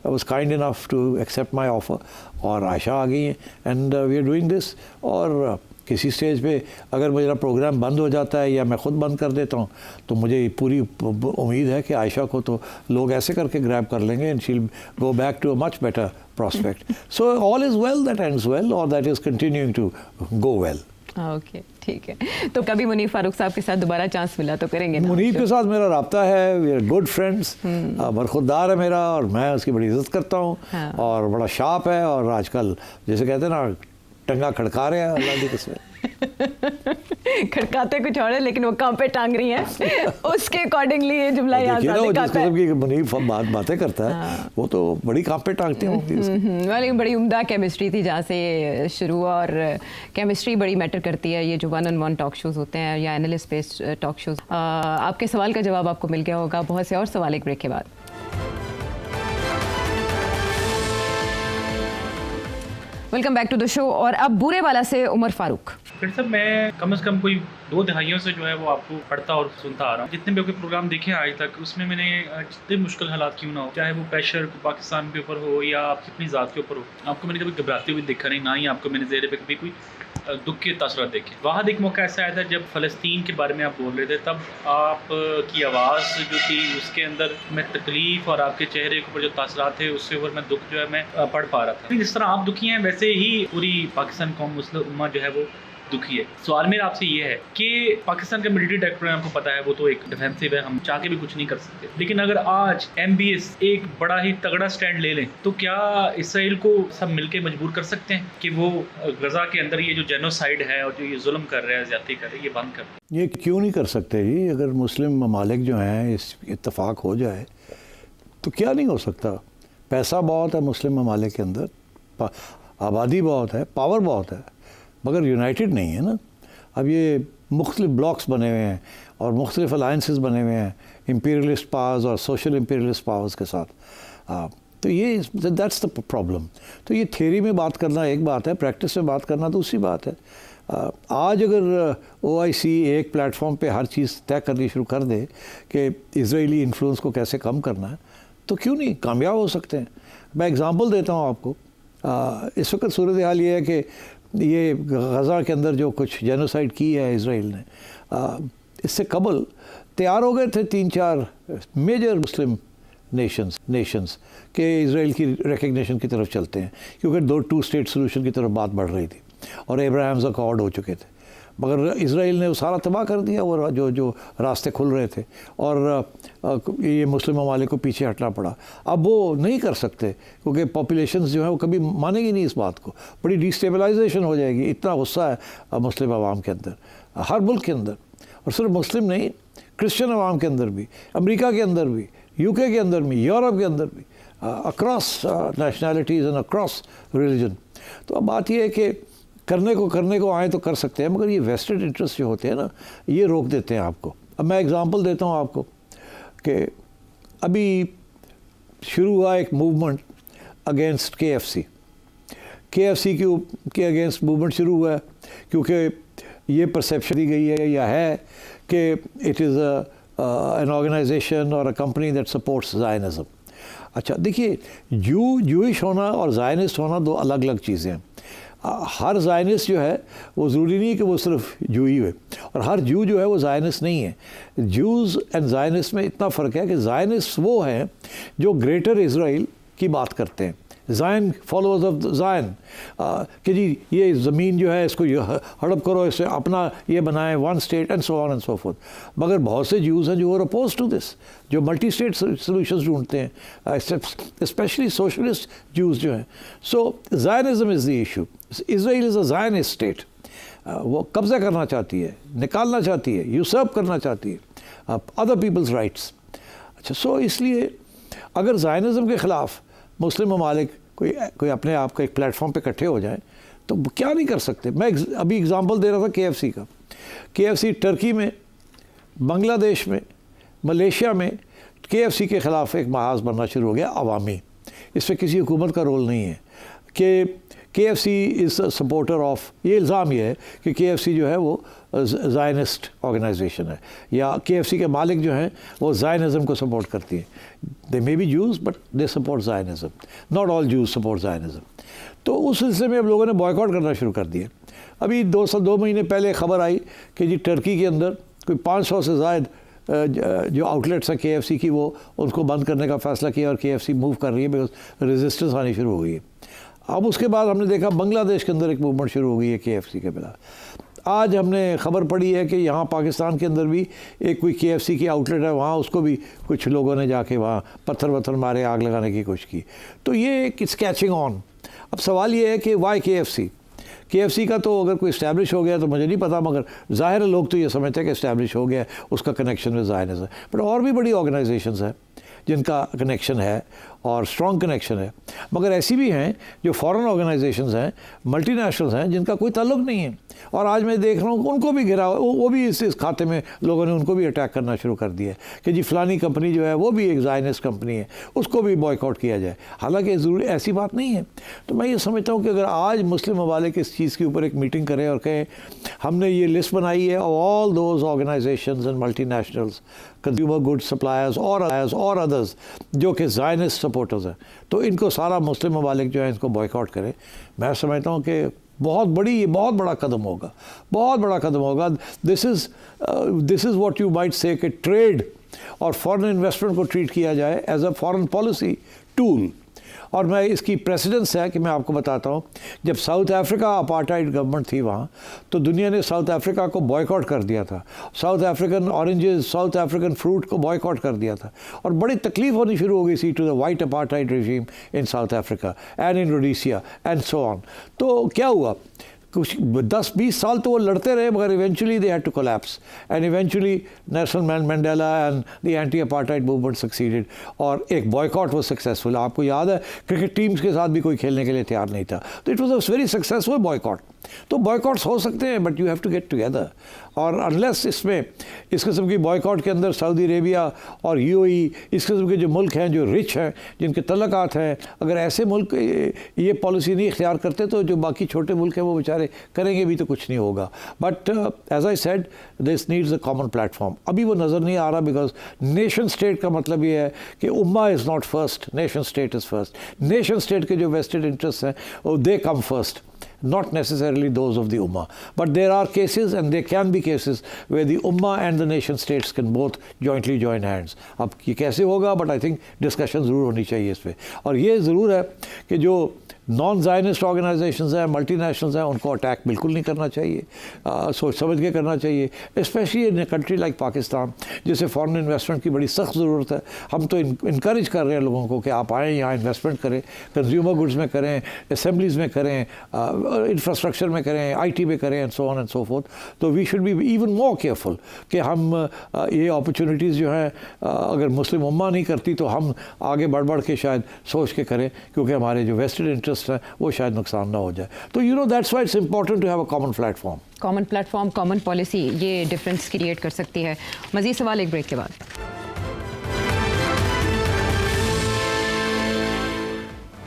was kind enough to accept my offer, और आयशा आ गई and we are doing this. और किसी स्टेज पे अगर मेरा प्रोग्राम बंद हो जाता है या मैं ख़ुद बंद कर देता हूँ, तो मुझे पूरी उम्मीद है कि आयशा को तो लोग ऐसे करके ग्रैब कर लेंगे and she will go back to a much better prospect. So all is well that ends well, और that is continuing to go well. Okay, ठीक है। तो कभी मुनीब फारूक साहब के साथ दोबारा चांस मिला तो करेंगे ना? मुनीब के साथ मेरा रब्ता है, वी आर गुड फ्रेंड्स। बरखुरदार है मेरा और मैं उसकी बड़ी इज्जत करता हूँ। हाँ। और बड़ा शार्प है, और आजकल जैसे कहते हैं ना, टंगा खड़का रहे हैं, अल्लाह की कसम। खड़काते कुछ और है, लेकिन वो काम पे टांग रही हैं। उसके अकॉर्डिंगली ये जुमला यहाँ जिस किस्म की मुनीब बातें करता है, वो तो बड़ी काम पे टांगते होंगे। वाली बड़ी उम्दा केमिस्ट्री थी जहाँ से शुरू हुआ, और केमिस्ट्री बड़ी मैटर करती है। ये जो 1-on-1 टॉक शोज़ होते हैं या एनालिस्ट बेस्ड टॉक शोज़। आपके सवाल का जवाब आपको मिल गया होगा। बहुत से और सवाल एक ब्रेक के बाद। Welcome back to the show. और अब बूरेवाला से उमर फारूक। फिर साहब मैं कम से कम कोई 2 दहाइयों से जो है वो आपको पढ़ता और सुनता आ रहा हूँ। जितने भी आपके प्रोग्राम देखे हैं आज तक, उसमें मैंने जितने मुश्किल हालात क्यों ना हो, चाहे वो प्रेशर पाकिस्तान के ऊपर हो या आपकी अपनी ज़ात के ऊपर हो, आपको मैंने कभी घबराते हुए देखा नहीं, ना ही आपको मैंने ज़ेरे पे कभी कोई दुख के तासुरात देखे। वहाँ एक मौका ऐसा आया था जब फ़लस्तीन के बारे में आप बोल रहे थे, तब आप की आवाज़ जो थी उसके अंदर मैं तकलीफ़ और आपके चेहरे के ऊपर जो तासुरात थे उससे ऊपर मैं दुख जो है मैं पढ़ पा रहा था। जिस तरह आप दुखी हैं वैसे ही पूरी पाकिस्तान कौम मुस्लिम उम्मा जो है वो दुखी है। सवाल मेरा आपसे ये है कि पाकिस्तान का मिलिट्री डायरेक्टर आपको पता है वो तो एक डिफेंसिव है, हम चाह के भी कुछ नहीं कर सकते, लेकिन अगर आज MBS एक बड़ा ही तगड़ा स्टैंड ले लें तो क्या इसराइल को सब मिलके मजबूर कर सकते हैं कि वो गजा के अंदर ये जो जेनोसाइड है और जो ये जुल्म कर रहे हैं, ज्यादती कर रहे हैं, ये बंद कर दें? ये क्यों नहीं कर सकते जी? अगर मुस्लिम ममालिक जो हैं इस इत्तेफाक हो जाए तो क्या नहीं हो सकता। पैसा बहुत है मुस्लिम ममालिक के अंदर, आबादी बहुत है, पावर बहुत है, मगर यूनाइटेड नहीं है ना। अब ये मुख्तलिफ ब्लॉक्स बने हुए हैं और मुख्तलिफ अलाइंसेस बने हुए हैं इंपीरियलिस्ट पावर्स और सोशल इंपीरियलिस्ट पावर्स के साथ। तो ये दैट्स द प्रॉब्लम। तो ये थियरी में बात करना एक बात है, प्रैक्टिस में बात करना दूसरी बात है। आज अगर OIC एक प्लेटफॉर्म पे हर चीज़ तय करनी शुरू कर दे कि इजरायली इन्फ्लुएंस को कैसे कम करना है, तो क्यों नहीं कामयाब हो सकते हैं। मैं एग्ज़ाम्पल देता हूँ आपको। इस वक्त सूरत हाल ये है कि ये गज़ा के अंदर जो कुछ जेनोसाइड की है इसराइल ने, इससे कबल तैयार हो गए थे 3-4 मेजर मुस्लिम नेशंस के इसराइल की रिकग्निशन की तरफ चलते हैं, क्योंकि 2 स्टेट सोल्यूशन की तरफ बात बढ़ रही थी और अब्राहम्स अकॉर्ड हो चुके थे। मगर इसराइल ने वो सारा तबाह कर दिया, वो जो रास्ते खुल रहे थे, और ये मुस्लिम ममालिक को पीछे हटना पड़ा। अब वो नहीं कर सकते क्योंकि पॉपुलेशंस जो है वो कभी मानेगी नहीं इस बात को, बड़ी डिस्टेबलाइजेशन हो जाएगी। इतना गुस्सा है मुस्लिम अवाम के अंदर, हर मुल्क के अंदर, और सिर्फ मुस्लिम नहीं, क्रिश्चियन अवाम के अंदर भी, अमेरिका के अंदर भी, UK के अंदर भी, यूरोप के अंदर भी, across nationalities and across religion. तो अब बात यह है कि करने को आए तो कर सकते हैं, मगर ये वेस्टेड इंटरेस्ट जो होते हैं ना, ये रोक देते हैं आपको। अब मैं एग्ज़ाम्पल देता हूँ आपको कि अभी शुरू हुआ एक मूवमेंट अगेंस्ट KFC के अगेंस्ट मूवमेंट शुरू हुआ है, क्योंकि ये परसेप्शन दी गई है या है कि इट इज़ एन ऑर्गेनाइजेशन और अ कंपनी दैट सपोर्ट्स ज़ायनिज़्म। अच्छा देखिए, जूइश होना और ज़ायनिस्ट होना 2 अलग अलग चीज़ें हैं। हर ज़ायनिस्ट जो है वो ज़रूरी नहीं कि वो सिर्फ जू ही है, और हर जू जो है वो ज़ायनिस्ट नहीं है। जूज़ एंड ज़ायनिस्ट में इतना फ़र्क है कि ज़ायनिस्ट वो हैं जो ग्रेटर इज़राइल की बात करते हैं, ज़ायन फॉलोअर्स ऑफ ज़ायन, कि जी ये ज़मीन जो है इसको हड़प करो, इसे अपना ये बनाएं, 1 state and so on and so forth. मगर बहुत से जूज़ हैं जो आर अपोज टू दिस, जो मल्टी स्टेट सोल्यूशंस ढूंढते हैं, स्पेशली सोशलिस्ट जूज़ जो हैं। So Zionism is the issue. Israel is a Zionist state. वो कब्ज़ा करना चाहती है, निकालना चाहती है, यूसर्प करना चाहती है अदर पीपल्स राइट्स। अच्छा, सो इसलिए अगर ज़ायनिज़्म के ख़िलाफ़ मुस्लिम ममालिक कोई अपने आप का एक प्लेटफॉर्म पे इकट्ठे हो जाएं तो क्या नहीं कर सकते। मैं अभी एग्ज़ाम्पल दे रहा था KFC का। KFC टर्की में, बांग्लादेश में, मलेशिया में KFC के ख़िलाफ़ एक महाज बनना शुरू हो गया अवामी। इसमें किसी हुकूमत का रोल नहीं है कि KFC इज़ सपोर्टर ऑफ, ये इल्ज़ाम ये है कि KFC जो है वो ज़ायनिस्ट ऑर्गेनाइजेशन है, या KFC के मालिक जो हैं वो ज़ायनिज़्म को सपोर्ट करती है। They may be Jews but they support Zionism, not all Jews support Zionism. तो उस सिलसिले में अब लोगों ने बॉयकॉट करना शुरू कर दिया। अभी 2 महीने पहले खबर आई कि जी टर्की के अंदर कोई 500 से ज़ायद जो आउटलेट्स हैं KFC की, वो उनको बंद करने का फ़ैसला किया और KFC मूव कर रही है बिकॉज रेजिस्टेंस आनी शुरू हो गई है। अब उसके बाद हमने देखा बांग्लादेश के अंदर एक मूवमेंट शुरू हो गई है KFC के बिना। आज हमने खबर पड़ी है कि यहाँ पाकिस्तान के अंदर भी एक कोई KFC की आउटलेट है, वहाँ उसको भी कुछ लोगों ने जाके वहाँ पत्थर मारे, आग लगाने की कोशिश की। तो ये इट्स कैचिंग ऑन। अब सवाल ये है कि वाई KFC का तो अगर कोई इस्टेब्लिश हो गया तो मुझे नहीं पता, मगर ज़ाहिर है लोग तो ये समझते हैं कि इस्टेब्लिश हो गया, उसका कनेक्शन में ज़ायनिज़्म है। बट और भी बड़ी ऑर्गेनाइजेशंस हैं जिनका कनेक्शन है और स्ट्रॉन्ग कनेक्शन है, मगर ऐसी भी हैं जो फॉरेन ऑर्गेनाइजेशंस हैं, मल्टीनेशनल्स हैं, जिनका कोई ताल्लुक नहीं है। और आज मैं देख रहा हूँ उनको भी गिरा, वो भी इस खाते में लोगों ने उनको भी अटैक करना शुरू कर दिया है कि जी फ़लानी कंपनी जो है वो भी एक ज़ायनिस्ट कंपनी है, उसको भी बॉयकॉट किया जाए। हालांकि ज़रूरी ऐसी बात नहीं है। तो मैं ये समझता हूँ कि अगर आज मुस्लिम ममालिक इस चीज़ के ऊपर एक मीटिंग करें और कहें हमने ये लिस्ट बनाई है all those organisations and multinationals, consumer good suppliers और अदर्स जो कि ज़ायनिस्ट सपोर्टर्स हैं, तो इनको सारा मुस्लिम ममालिक जो है इसको बॉयकॉट करें। मैं समझता हूँ कि बहुत बड़ा कदम होगा, बहुत बड़ा कदम होगा। This is what you might say कि ट्रेड और फॉरेन इन्वेस्टमेंट को ट्रीट किया जाए as a foreign policy tool. और मैं इसकी प्रेसिडेंस है कि मैं आपको बताता हूँ, जब साउथ अफ्रीका अपार्टाइड गवर्नमेंट थी वहाँ, तो दुनिया ने साउथ अफ्रीका को बॉयकॉट कर दिया था। South African oranges, south African fruit को बॉयकॉट कर दिया था और बड़ी तकलीफ होनी शुरू हो गई थी to the white apartheid regime in South Africa and in Rhodesia and so on. तो क्या हुआ, कुछ 10-20 साल तो वो लड़ते रहे, मगर eventually they had to collapse and eventually Nelson Mandela and the anti apartheid movement succeeded और एक बॉयकॉट वो सक्सेसफुल। आपको याद है क्रिकेट टीम्स के साथ भी कोई खेलने के लिए तैयार नहीं था, तो it was a very successful boycott. तो बॉयकॉट्स हो सकते हैं but you have to get together. और अनलेस इसमें इस किस्म की बॉयकॉट के अंदर सऊदी अरेबिया और यूएई, इस किस्म के जो मुल्क हैं जो रिच हैं, जिनके तल्लुकात हैं, अगर ऐसे मुल्क ये पॉलिसी नहीं इख्तियार करते तो जो बाकी छोटे मुल्क हैं वो बेचारे करेंगे भी तो कुछ नहीं होगा। But as I said this needs a common platform. अभी वो नज़र नहीं आ रहा बिकॉज नेशन स्टेट का मतलब ये है कि उम्मा is not first, nation state is first. Nation state के जो वेस्टेड इंटरेस्ट हैं they come first, not necessarily those of the Ummah. But there are cases and there can be cases where the Ummah and the nation states can both jointly join hands. अब ये कैसे होगा, but I think discussion ज़रूर होनी चाहिए इस पर। और ये ज़रूर है कि जो नॉन ज़ायनिस्ट ऑर्गेनाइजेशंस हैं, मल्टीनेशनल्स हैं, उनको अटैक बिल्कुल नहीं करना चाहिए, सोच समझ के करना चाहिए, specially in a country like Pakistan जिसे फॉरेन इन्वेस्टमेंट की बड़ी सख्त ज़रूरत है। हम तो इनकरेज कर रहे हैं लोगों को कि आप आएँ यहाँ इन्वेस्टमेंट करें, कंज्यूमर गुड्स में करें, असेंबलीज़ में करें, इंफ्रास्ट्रक्चर में करें, IT में करें and so on and so forth. तो we should be even more careful कि हम ये अपॉर्चुनिटीज़ जो हैं अगर मुस्लिम उम्मा नहीं करती तो हम आगे बढ़ के शायद सोच के करें, क्योंकि हमारे जो वेस्टेड इंटरेस्ट है वो शायद नुकसान ना हो जाए। तो you know that's why it's important to have a common platform. Common platform, common policy, ये डिफरेंस क्रिएट कर सकती है। मज़ीद सवाल एक ब्रेक के बाद।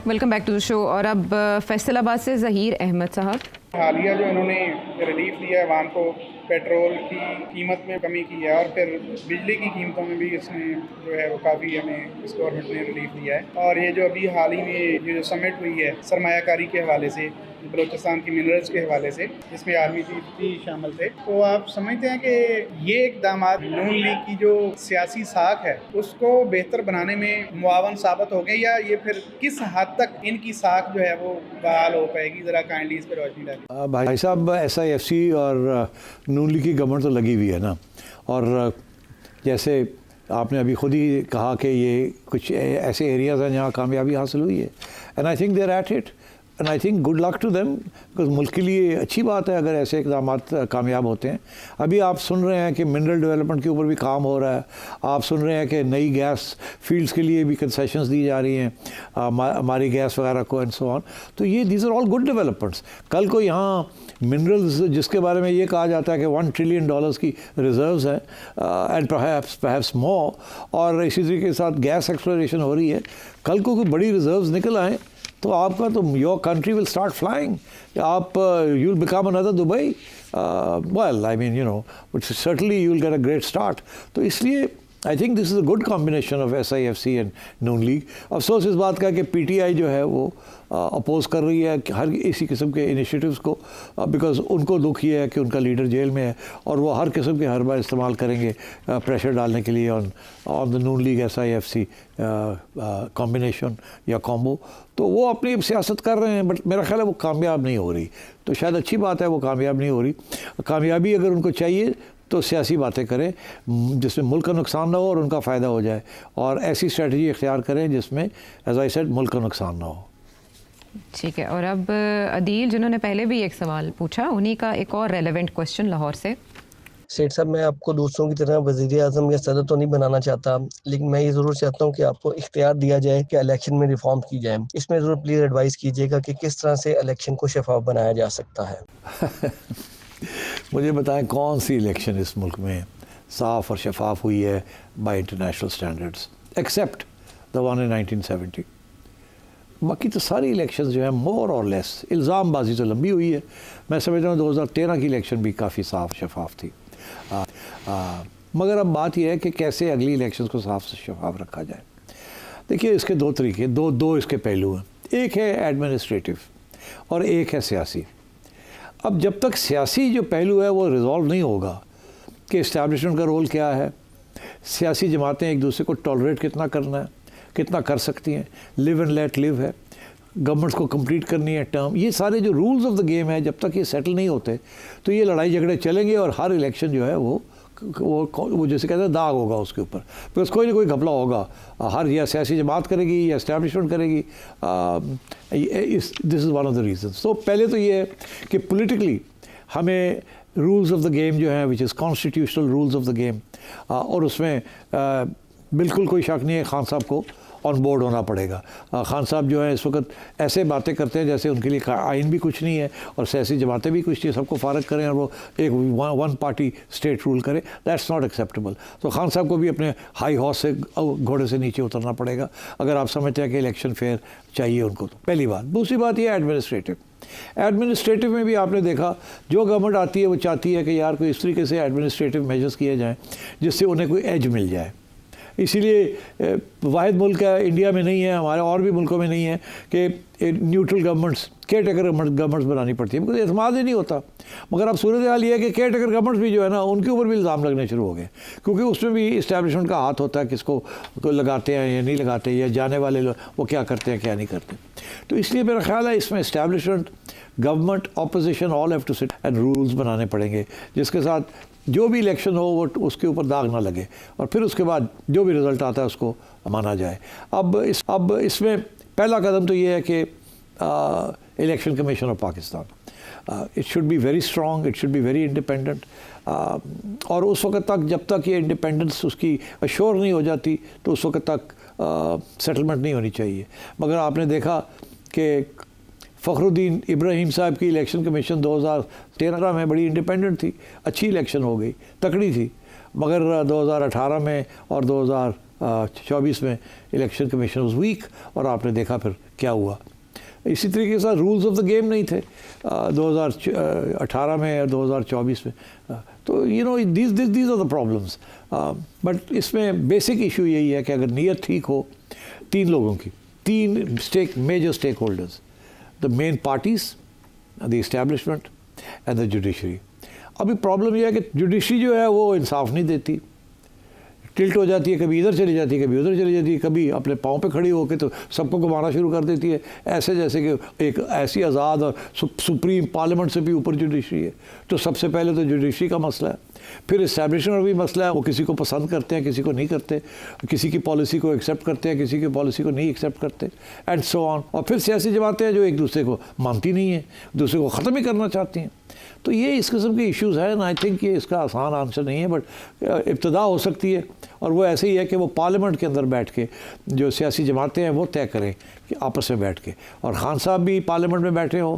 Welcome back to the show. और अब फैसलाबाद से ज़हीर अहमद साहब। हालिया जो इन्होंने रिलीफ दिया है आवाम को, पेट्रोल की कीमत में कमी की है और फिर बिजली की कीमतों में भी इसने जो है वो काफ़ी हमें इस गवर्नमेंट ने रिलीफ दिया है। और ये जो अभी हाल ही में ये जो समिट हुई है सरमायाकारी के हवाले से, बलूचिस्तान की मिनरल्स के हवाले से, जिसमें आर्मी चीफ भी शामिल थे, तो आप समझते हैं कि ये इकदाम नून लीग की जो सियासी साख है उसको बेहतर बनाने में मुआवन साबित हो गए, या ये फिर किस हद तक इनकी साख जो है वो बहाल हो पाएगी? ज़रा काइंडली इस पर रोशनी डालिए। भाई साहब, SIFC और नून लीग की गवर्नमेंट तो लगी हुई है ना, और जैसे आपने अभी खुद ही कहा कि ये कुछ ऐसे एरियाज़ हैं जहाँ कामयाबी हासिल हुई है, and I think they are at it and I think good luck to them, because मुल्क के लिए अच्छी बात है अगर ऐसे इक़दाम कामयाब होते हैं। अभी आप सुन रहे हैं कि मिनरल डेवलपमेंट के ऊपर भी काम हो रहा है, आप सुन रहे हैं कि नई गैस फील्ड्स के लिए भी कंसेशंस दी जा रही हैं हमारी गैस वगैरह को एंड सो ऑन। तो ये these are all good developments. कल को यहाँ मिनरल्स जिसके बारे में ये कहा जाता है कि $1 ट्रिलियन की रिजर्व्स हैं एंड परहैप्स मोर, और इसी तरीके के साथ गैस एक्सप्लोरेशन हो रही है, कल को कोई बड़ी रिजर्व्स निकल आएँ तो आपका तो your country will start flying, आप you will become another Dubai. Well I mean you know certainly you will get a great start. तो इसलिए I think this is a good combination of SIFC and नून League. अफसोस इस बात का कि PTI जो है वो अपोज कर रही है हर इसी किस्म के इनिशिएटिव्स को, बिकॉज उनको दुख ये है कि उनका लीडर जेल में है और वो हर किस्म के हरबा इस्तेमाल करेंगे प्रेशर डालने के लिए on the Noon league SIFC combination या कॉम्बो। तो वो अपनी सियासत कर रहे हैं, बट मेरा ख्याल है वो कामयाब नहीं हो रही। तो शायद अच्छी बात है वो कामयाब नहीं हो रही। कामयाबी अगर उनको चाहिए तो सियासी बातें करें जिसमें मुल्क का नुकसान ना हो और उनका फ़ायदा हो जाए, और ऐसी स्ट्रेटजी इख्तियार करें जिसमें एज आई सेड मुल्क का नुकसान ना हो। ठीक है। और अब अदील जिन्होंने पहले भी एक सवाल पूछा, उन्हीं का एक और रेलेवेंट क्वेश्चन लाहौर से। सेठ साहब, मैं आपको दूसरों की तरह वज़ीर-ए-आज़म या सदर तो नहीं बनाना चाहता, लेकिन मैं ये ज़रूर चाहता हूँ कि आपको इख्तियार दिया जाए कि इलेक्शन में रिफ़ॉर्म की जाए। इसमें ज़रूर प्लीज़ एडवाइस कीजिएगा कि किस तरह से इलेक्शन को शफ़ाफ़ बनाया जा सकता है। मुझे बताएं कौन सी इलेक्शन इस मुल्क में साफ़ और शफाफ हुई है by international standards, except the one in 1970। बाकी तो सारी इलेक्शंस जो है मोर और लेस इल्ज़ामबाजी तो लंबी हुई है। मैं समझता हूँ 2013 की इलेक्शन भी काफ़ी साफ़ शफाफ थी। मगर अब बात यह है कि कैसे अगली इलेक्शंस को साफ शफाफ रखा जाए। देखिए, इसके दो तरीके, दो इसके पहलू हैं। एक है एडमिनिस्ट्रेटिव और एक है सियासी। अब जब तक सियासी जो पहलू है वो रिजॉल्व नहीं होगा कि इस्टेब्लिशमेंट का रोल क्या है, सियासी जमातें एक दूसरे को टॉलरेट कितना करना है, कितना कर सकती हैं, लिव एंड लेट लिव है, गवर्नमेंट्स को कंप्लीट करनी है टर्म, ये सारे जो रूल्स ऑफ द गेम है जब तक ये सेटल नहीं होते तो ये लड़ाई झगड़े चलेंगे और हर इलेक्शन जो है वो जैसे कहते हैं दाग होगा उसके ऊपर, बिकॉज कोई ना कोई घपला होगा। हर या सियासी जमात करेगी या इस्टेब्लिशमेंट करेगी। This is one of the reasons. तो पहले तो ये है कि पॉलिटिकली हमें रूल्स ऑफ द गेम जो हैं which is constitutional rules of the game, और उसमें बिल्कुल कोई शक नहीं है खान साहब को ऑन बोर्ड होना पड़ेगा। खान साहब जो है इस वक्त ऐसे बातें करते हैं जैसे उनके लिए आइन भी कुछ नहीं है और सियासी जमातें भी कुछ नहीं, सबको फारग करें और वो एक वन पार्टी स्टेट रूल करे। That's not acceptable. तो खान साहब को भी अपने हाई हॉर्स से, घोड़े से नीचे उतरना पड़ेगा अगर आप समझते हैं कि इलेक्शन फेयर चाहिए उनको। तो पहली बात। दूसरी बात ये एडमिनिस्ट्रेटिव में भी आपने देखा जो गवर्नमेंट आती है वो चाहती है कि यार कोई इस तरीके से एडमिनिस्ट्रेटिव मेजर्स किए जाएँ जिससे उन्हें कोई एज मिल जाए। इसीलिए वाहिद मुल्क है, इंडिया में नहीं है, हमारे और भी मुल्कों में नहीं है कि neutral governments, care taker governments बनानी पड़ती है, बिकॉज एतमाद ही नहीं होता। मगर अब सूरत हाल ये है कि केयर टेकर गवर्नमेंट्स भी जो है ना उनके ऊपर भी इल्ज़ाम लगने शुरू हो गए, क्योंकि उसमें भी इस्टेब्लिशमेंट का हाथ होता है, किसको लगाते हैं या नहीं लगाते, या जाने वाले लोग वो क्या करते हैं क्या नहीं करते। तो इसलिए मेरा ख्याल है इसमें establishment, government, opposition all have to sit and rules बनाने पड़ेंगे जिसके साथ जो भी इलेक्शन हो वो उसके ऊपर दाग ना लगे और फिर उसके बाद जो भी रिज़ल्ट आता है उसको माना जाए। अब इसमें पहला कदम तो ये है कि election commission of Pakistan, it should be very strong, it should be very independent, और उस वक्त तक जब तक ये इंडिपेंडेंस उसकी अश्योर नहीं हो जाती तो उस वक्त तक सेटलमेंट नहीं होनी चाहिए। मगर आपने देखा कि फ़खरुद्दीन इब्राहिम साहब की इलेक्शन कमीशन 2013 में बड़ी इंडिपेंडेंट थी, अच्छी इलेक्शन हो गई, तकड़ी थी। मगर 2018 में और 2024 में इलेक्शन कमीशन वाज वीक और आपने देखा फिर क्या हुआ। इसी तरीके से रूल्स ऑफ द गेम नहीं थे 2018 में और 2024 में। तो you know these are the problems. But इसमें बेसिक इशू यही है कि अगर नीयत ठीक हो तीन लोगों की, तीन major stakeholders, the main parties, the establishment and the judiciary। अभी प्रॉब्लम यह है कि जुडिशरी जो है वो इंसाफ नहीं देती, टिल्ट हो जाती है, कभी इधर चली जाती है, कभी उधर चली जाती है, कभी अपने पाँव पे खड़ी होकर तो सबको घुमाना शुरू कर देती है, ऐसे जैसे कि एक ऐसी आज़ाद और सुप्रीम पार्लियामेंट से भी ऊपर जुडिशरी है। तो सबसे पहले तो जुडिशरी का मसला है, फिर इस्टेब्लिशमेंट भी मसला है, वो किसी को पसंद करते हैं, किसी को नहीं करते, किसी की पॉलिसी को एक्सेप्ट करते हैं, किसी की पॉलिसी को नहीं एक्सेप्ट करते, एंड सो ऑन। और फिर सियासी जमातें हैं जो एक दूसरे को मानती नहीं है, दूसरे को ख़त्म ही करना चाहती हैं। तो ये इस किस्म के इश्यूज़ हैं। आई थिंक ये इसका आसान आंसर नहीं है, बट इब्तदा हो सकती है और वो ऐसे ही है कि वो पार्लियामेंट के अंदर बैठ के जो सियासी जमातें हैं वो तय करें कि आपस में बैठ के, और खान साहब भी पार्लियामेंट में बैठे हों,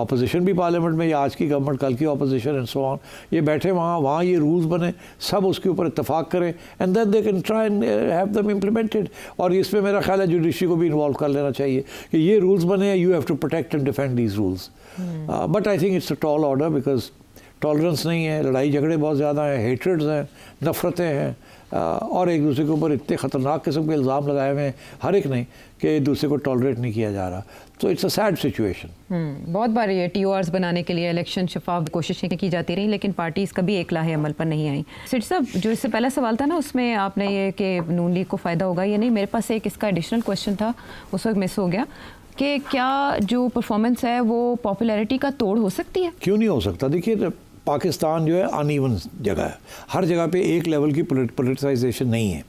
अपोजिशन भी पार्लियामेंट में, या आज की गवर्नमेंट कल की अपोजिशन एंड सो ऑन, ये बैठे वहाँ ये रूल्स बने, सब उसके ऊपर इत्तेफाक करें and then they can try and have them implemented. और इसमें मेरा ख्याल है जुडिशरी को भी इन्वॉल्व कर लेना चाहिए कि ये रूल्स बने, you have to protect and defend these rules. But I think it's a tall order, because tolerance नहीं है, लड़ाई झगड़े बहुत ज़्यादा हैं, हेट्रेड्स हैं, नफ़रतें हैं, और एक दूसरे के ऊपर इतने ख़तरनाक किस्म के इल्ज़ाम लगाए हुए हैं हर एक ने कि एक दूसरे को टॉलरेट नहीं किया जा रहा। तो इट्स अ सैड सिचुएशन। बहुत बार ये TORs बनाने के लिए इलेक्शन शफाफ कोशिशें की जाती रही, लेकिन पार्टीज़ कभी एक लाहे अमल पर नहीं आई। सेठ साहब, जो इससे पहला सवाल था ना उसमें आपने ये कि नून लीग को फ़ायदा होगा या नहीं, मेरे पास एक इसका एडिशनल क्वेश्चन था, उस वक्त मिस हो गया, कि क्या जो परफॉर्मेंस है वो पॉपुलैरिटी का तोड़ हो सकती है? क्यों नहीं हो सकता? देखिए, पाकिस्तान जो है अनइवन जगह है, हर जगह पे एक लेवल की पोलिटिसाइजेशन नहीं है।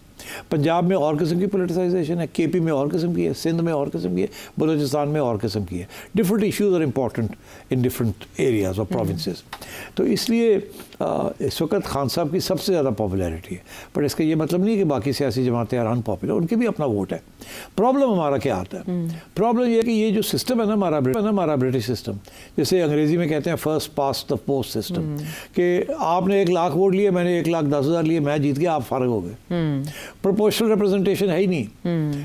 पंजाब में और किस्म की पोलिटिसाइजेशन है, केपी में और किस्म की है, सिंध में और किस्म की है, बलूचिस्तान में और किस्म की है। Different issues are important in different areas और प्रोविंसेस। तो इसलिए इस वक्त खान साहब की सबसे ज़्यादा पॉपुलैरिटी है, पर इसका ये मतलब नहीं है कि बाकी सियासी जमातें आर अनपॉपुलर, उनके भी अपना वोट है। प्रॉब्लम हमारा क्या आता है? प्रॉब्लम ये है कि ये जो सिस्टम है ना हमारा ब्रिटिश सिस्टम, जैसे अंग्रेजी में कहते हैं first past the post system, कि आपने 1 लाख वोट लिए, मैंने 1,10,000 लिए, मैं जीत गया, आप फारग हो गए। प्रोपोर्शनल रिप्रेजेंटेशन है ही नहीं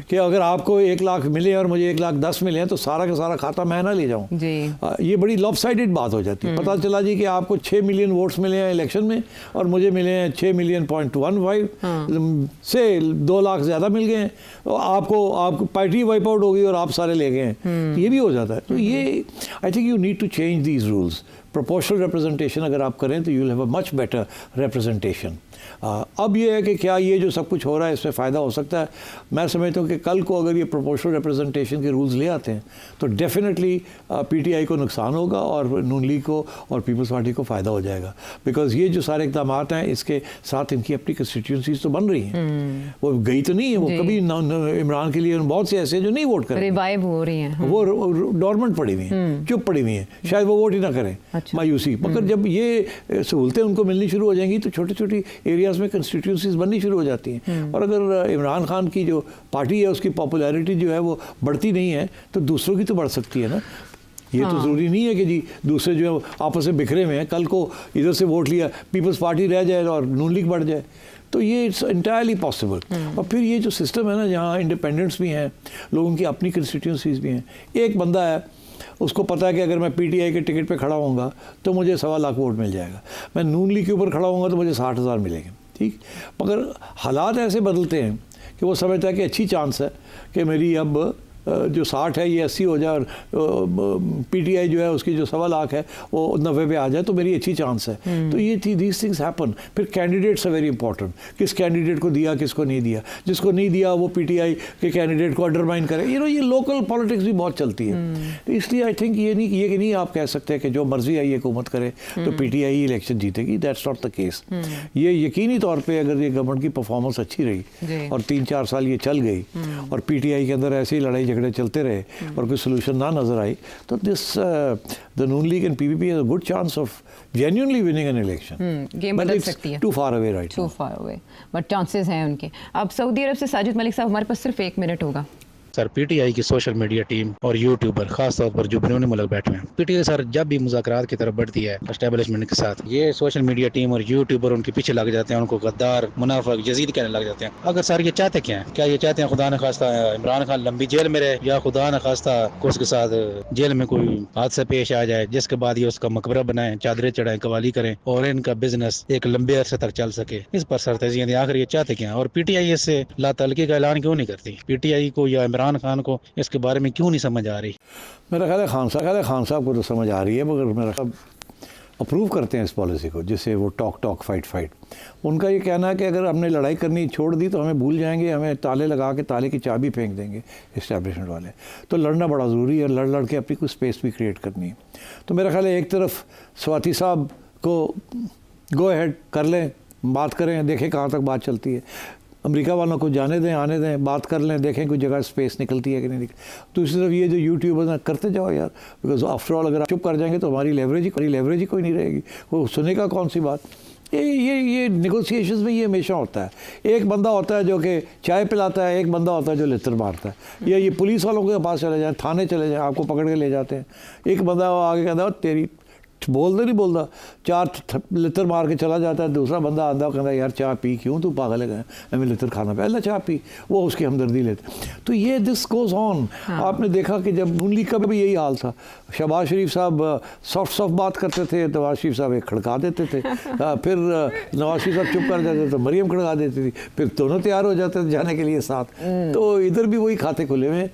कि अगर आपको 1 लाख मिले और मुझे 1,10,000 मिले हैं तो सारा का सारा खाता मैं ना ले जाऊं। ये बड़ी लॉपसाइडेड बात हो जाती है। पता चला जी कि आपको 6 मिलियन वोट्स मिले हैं इलेक्शन में और मुझे मिले हैं 6,15,000 से 2 लाख ज़्यादा मिल गए हैं, तो आपको पार्टी वाइप आउट हो गई और आप सारे ले गए हैं। ये भी हो जाता है। तो ये I think you need to change these rules. Proportional representation अगर आप करें तो you will have a much better representation. अब ये है कि क्या ये जो सब कुछ हो रहा है इसमें फ़ायदा हो सकता है? मैं समझता हूँ कि कल को अगर ये प्रोपोर्शनल रिप्रेजेंटेशन के रूल्स ले आते हैं तो डेफिनेटली पीटीआई को नुकसान होगा और नून लीग को और पीपल्स पार्टी को फ़ायदा हो जाएगा। बिकॉज ये जो सारे इक़दाम हैं इसके साथ इनकी अपनी कंस्टिट्यूंसीज तो बन रही हैं, वो गई तो नहीं है, वो कभी इमरान के लिए बहुत से ऐसे जो नहीं वोट करें, रिवाइव हो रही हैं, वो डॉर्मेंट पड़ी हुई हैं, चुप पड़ी हुई हैं, शायद वो वोट ही ना करें। मायूसी। मगर जब ये सहूलतें उनको मिलनी शुरू हो जाएंगी तो छोटी छोटी एरियाज़ में कंस्टिट्यूंसीज बननी शुरू हो जाती हैं। और अगर इमरान खान की जो पार्टी है उसकी पॉपुलैरिटी जो है वो बढ़ती नहीं है तो दूसरों की तो बढ़ सकती है ना। ये तो ज़रूरी नहीं है कि जी दूसरे जो है आपस में बिखरे हुए हैं, कल को इधर से वोट लिया पीपल्स पार्टी रह जाए और नून लीग बढ़ जाए, तो ये इट्स इंटायरली पॉसिबल। और फिर ये जो सिस्टम है ना जहाँ इंडिपेंडेंट्स भी हैं, लोगों की अपनी कंस्टिट्यूंसीज भी हैं, एक बंदा है उसको पता है कि अगर मैं पीटीआई के टिकट पे खड़ा होऊंगा तो मुझे 1.25 लाख वोट मिल जाएगा, मैं नून लीग के ऊपर खड़ा होऊंगा तो मुझे 60,000 मिलेंगे। ठीक, मगर हालात ऐसे बदलते हैं कि वो समझता है कि अच्छी चांस है कि मेरी अब जो 60 है ये 80 हो जाए और पीटीआई जो है उसकी जो 1.25 लाख है वो 90 पे आ जाए तो मेरी अच्छी चांस है। तो ये थी दीज थिंग्स हैपन। फिर कैंडिडेट्स आर वेरी इंपॉर्टेंट, किस कैंडिडेट को दिया किसको नहीं दिया, जिसको नहीं दिया वो पीटीआई के कैंडिडेट को अंडरमाइन करे। ये लोकल पॉलिटिक्स भी बहुत चलती है। तो इसलिए आई थिंक ये नहीं आप कह सकते कि जो मर्जी आई हुकूमत करे तो पीटीआई इलेक्शन जीतेगी, दैट्स नॉट द केस। ये यकीनी तौर पर अगर ये गवर्नमेंट की परफॉर्मेंस अच्छी रही और 3-4 साल ये चल गई और पीटीआई के अंदर ऐसी लड़ाई झगड़े चलते रहे और कोई सोल्यूशन ना नजर आई तो the Noon League and PPP has a good chance of genuinely winning an election. Game बदल सकती है। Too far away right, too far away, but chances हैं उनके। अब सऊदी अरब से साजिद मलिक साहब, हमारे पास सिर्फ 1 मिनट होगा। सर पीटीआई की सोशल मीडिया टीम और यूट्यूबर खास तौर पर जो बैरून मुल्क बैठे हैं, पीटीआई सर जब भी मुज़ाकरात की तरफ बढ़ती है एस्टेब्लिशमेंट के साथ, ये सोशल मीडिया टीम और यूट्यूबर उनके पीछे लग जाते हैं, उनको गद्दार मुनाफिक यजीद कहने लग जाते हैं। अगर सर ये चाहते क्या है? क्या ये चाहते हैं खुदा न खास्ता इमरान खान लंबी जेल में रहे, या खुदा न खास्ता को उसके साथ जेल में कोई हादसा पेश आ जाए जिसके बाद ये उसका मकबरा बनाएं, चादरें चढ़ाएं, कवाली करें और इनका बिजनेस एक लंबे अरसे तक चल सके? इस पर सर तजिया दें आखिर ये चाहते क्या? और पीटीआई इससे लातल्की का ऐलान क्यों नहीं करती? पीटीआई को या इमरान खान को इसके बारे में क्यों नहीं समझ आ रही? मेरा ख्याल है खान साहब को तो समझ आ रही है, मगर मेरा ख्याल अप्रूव करते हैं इस पॉलिसी को जिससे वो टॉक फाइट। उनका ये कहना है कि अगर हमने लड़ाई करनी छोड़ दी तो हमें भूल जाएंगे, हमें ताले लगा के ताले की चाबी फेंक देंगे इस्टेब्लिशमेंट वाले। तो लड़ना बड़ा ज़रूरी है, लड़ के अपनी कुछ स्पेस भी क्रिएट करनी है। तो मेरा ख्याल है एक तरफ स्वाति साहब को गो अहेड कर लें, बात करें, देखें कहाँ तक बात चलती है। अमेरिका वालों को जाने दें, आने दें, बात कर लें, देखें कोई जगह स्पेस निकलती है कि नहीं निकलती। दूसरी तरफ ये जो यूट्यूबर्स हैं करते जाओ यार, बिकॉज आफ्टर ऑल अगर आप चुप कर जाएंगे तो हमारी लेवरेज ही कोई नहीं रहेगी, वो सुनेगा कौन सी बात। ये नेगोशिएशंस में ये हमेशा होता है। एक बंदा होता है जो कि चाय पिलाता है, एक बंदा होता है जो लित्र मारता है। या ये पुलिस वालों के पास चले जाएँ, थाने चले जाएँ, आपको पकड़ के ले जाते हैं। एक बंदा आगे कहता है तेरी नहीं बोलता, 4 लित्र मार के चला जाता है। दूसरा बंदा आता है कहता है यार चाय पी, क्यों तू पागल है, हमें लित्र खाना पे, अल्लाह चाय पी, वो उसकी हमदर्दी लेते। तो ये दिस गोज ऑन। आपने देखा कि जब नून लीग का भी यही हाल था, शहबाज शरीफ साहब सॉफ्ट बात करते थे, नवाज शरीफ साहब एक खड़का देते थे, फिर नवाज शरीफ साहब चुप कर जाते तो मरियम खड़का देती थी, फिर दोनों तैयार हो जाते थे जाने के लिए साथ। तो इधर भी वही खाते खुले हुए।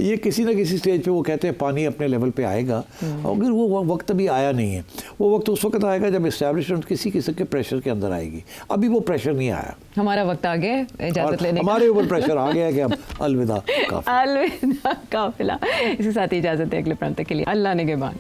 ये किसी न किसी स्टेज पे वो कहते हैं पानी अपने लेवल पे आएगा, अगर वो वक्त अभी आया नहीं है। वो वक्त उस वक्त आएगा जब एस्टैब्लिशमेंट किसी किस्म के प्रेशर के अंदर आएगी। अभी वो प्रेशर नहीं आया। हमारा वक्त आ गया इजाजत लेने का। हमारे ऊपर प्रेशर आ गया कि अब अलविदा काफिला। इसी साथ ही इजाजत है अगले प्रांत के लिए। अल्लाह निगहबान।